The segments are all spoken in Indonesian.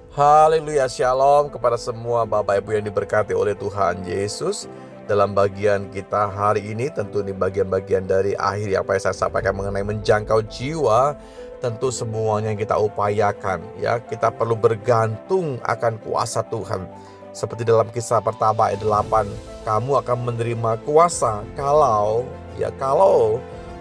Haleluya, shalom kepada semua Bapak Ibu yang diberkati oleh Tuhan Yesus. Dalam bagian kita hari ini, tentu ini bagian-bagian dari akhir apa yang saya sampaikan mengenai menjangkau jiwa. Tentu semuanya yang kita upayakan, ya, kita perlu bergantung akan kuasa Tuhan. Seperti dalam Kisah pertama ayat 8, kamu akan menerima kuasa kalau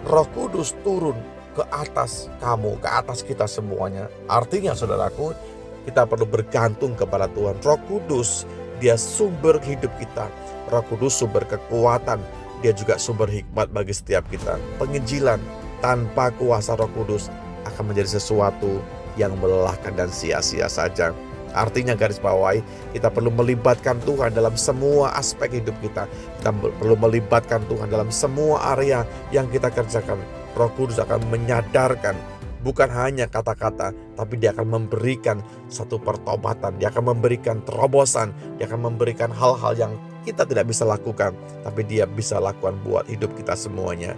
Roh Kudus turun ke atas kamu, ke atas kita semuanya. Artinya saudaraku, kita perlu bergantung kepada Tuhan. Roh Kudus, Dia sumber hidup kita. Roh Kudus sumber kekuatan. Dia juga sumber hikmat bagi setiap kita. Penginjilan tanpa kuasa Roh Kudus akan menjadi sesuatu yang melelahkan dan sia-sia saja. Artinya garis bawahi, kita perlu melibatkan Tuhan dalam semua aspek hidup kita. Kita perlu melibatkan Tuhan dalam semua area yang kita kerjakan. Roh Kudus akan menyadarkan, bukan hanya kata-kata, tapi Dia akan memberikan satu pertobatan. Dia akan memberikan terobosan. Dia akan memberikan hal-hal yang kita tidak bisa lakukan, tapi Dia bisa lakukan buat hidup kita semuanya.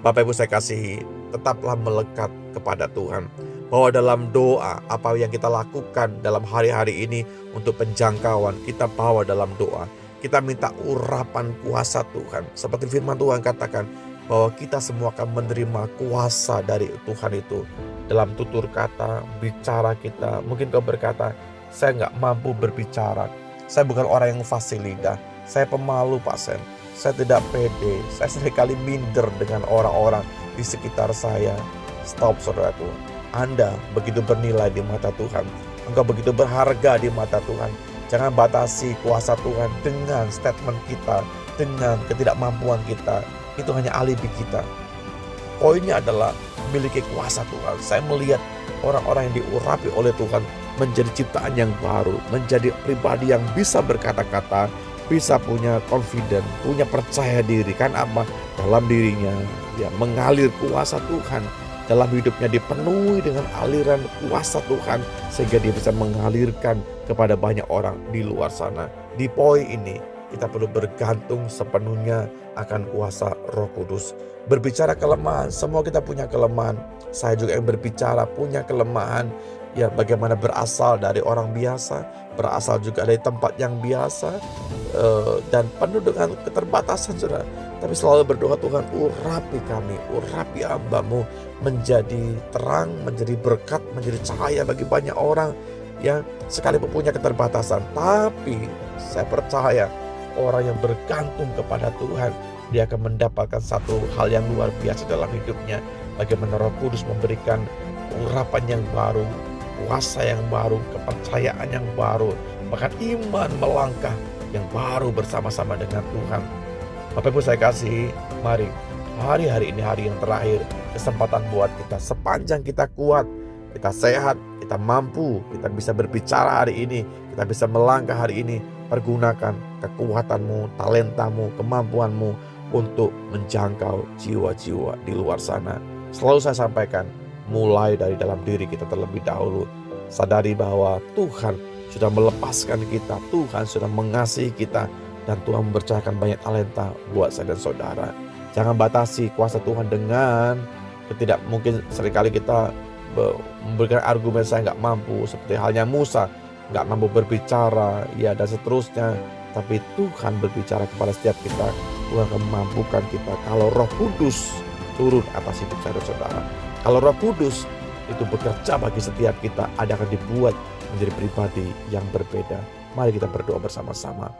Bapak Ibu saya kasihi, tetaplah melekat kepada Tuhan. Bahwa dalam doa, apa yang kita lakukan dalam hari-hari ini untuk penjangkauan, kita bawa dalam doa. Kita minta urapan kuasa Tuhan. Seperti firman Tuhan katakan, bahwa kita semua akan menerima kuasa dari Tuhan itu. Dalam tutur kata, bicara kita. Mungkin kau berkata, saya gak mampu berbicara. Saya bukan orang yang fasih lidah. Saya pemalu pasien. Saya tidak pede. Saya seringkali minder dengan orang-orang di sekitar saya. Stop saudaraku. Anda begitu bernilai di mata Tuhan. Engkau begitu berharga di mata Tuhan. Jangan batasi kuasa Tuhan dengan statement kita, dengan ketidakmampuan kita. Itu hanya alibi kita. Poinnya adalah memiliki kuasa Tuhan. Saya melihat orang-orang yang diurapi oleh Tuhan menjadi ciptaan yang baru, menjadi pribadi yang bisa berkata-kata, bisa punya confident, punya percaya diri. Kan apa? Dalam dirinya ya mengalir kuasa Tuhan. Dalam hidupnya dipenuhi dengan aliran kuasa Tuhan, sehingga dia bisa mengalirkan kepada banyak orang di luar sana. Di poin ini kita perlu bergantung sepenuhnya akan kuasa Roh Kudus. Berbicara kelemahan, semua kita punya kelemahan. Saya juga yang berbicara punya kelemahan. Ya, bagaimana berasal dari orang biasa, berasal juga dari tempat yang biasa, dan penuh dengan keterbatasan, saudara. Tapi selalu berdoa, Tuhan urapi kami, urapi hamba-Mu menjadi terang, menjadi berkat, menjadi cahaya bagi banyak orang yang sekalipun punya keterbatasan. Tapi saya percaya orang yang bergantung kepada Tuhan, dia akan mendapatkan satu hal yang luar biasa dalam hidupnya. Bagaimana Roh Kudus memberikan urapan yang baru, kuasa yang baru, kepercayaan yang baru, bahkan iman melangkah yang baru bersama-sama dengan Tuhan. Bapak Ibu saya kasih, mari hari-hari ini hari yang terakhir, kesempatan buat kita sepanjang kita kuat, kita sehat, kita mampu, kita bisa berbicara hari ini, kita bisa melangkah hari ini. Pergunakan kekuatanmu, talentamu, kemampuanmu untuk menjangkau jiwa-jiwa di luar sana. Selalu saya sampaikan, mulai dari dalam diri kita terlebih dahulu. Sadari bahwa Tuhan sudah melepaskan kita, Tuhan sudah mengasihi kita, dan Tuhan mempercayakan banyak talenta buat saya dan saudara. Jangan batasi kuasa Tuhan dengan mungkin seringkali kita memberikan argumen saya nggak mampu, seperti halnya Musa nggak mampu berbicara, ya, dan seterusnya. Tapi Tuhan berbicara kepada setiap kita. Tuhan akan memampukan kita kalau Roh Kudus turun atas hidup saya dan saudara. Kalau Roh Kudus itu bekerja bagi setiap kita, ada akan dibuat menjadi pribadi yang berbeda. Mari kita berdoa bersama-sama.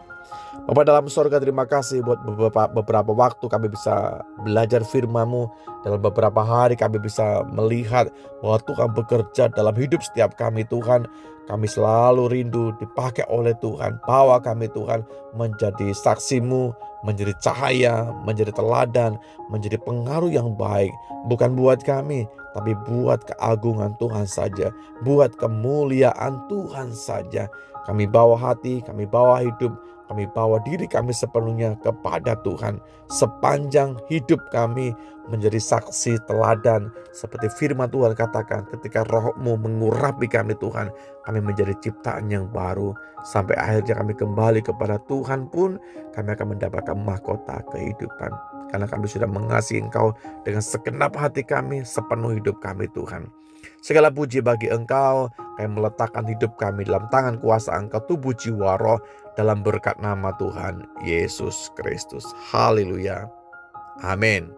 Bapa dalam sorga, terima kasih buat beberapa waktu kami bisa belajar firman-Mu. Dalam beberapa hari kami bisa melihat bahwa Tuhan bekerja dalam hidup setiap kami. Tuhan, kami selalu rindu dipakai oleh Tuhan. Bawa kami Tuhan menjadi saksi-Mu, menjadi cahaya, menjadi teladan, menjadi pengaruh yang baik. Bukan buat kami, tapi buat keagungan Tuhan saja, buat kemuliaan Tuhan saja. Kami bawa hati, kami bawa hidup, kami bawa diri kami sepenuhnya kepada Tuhan. Sepanjang hidup kami menjadi saksi teladan. Seperti firman Tuhan katakan, ketika Roh-Mu mengurapi kami Tuhan, kami menjadi ciptaan yang baru. Sampai akhirnya kami kembali kepada Tuhan pun, kami akan mendapatkan mahkota kehidupan. Karena kami sudah mengasihi Engkau dengan segenap hati kami, sepenuh hidup kami Tuhan. Segala puji bagi Engkau, kami meletakkan hidup kami dalam tangan kuasa Engkau, tubuh jiwa roh, dalam berkat nama Tuhan Yesus Kristus. Haleluya. Amin.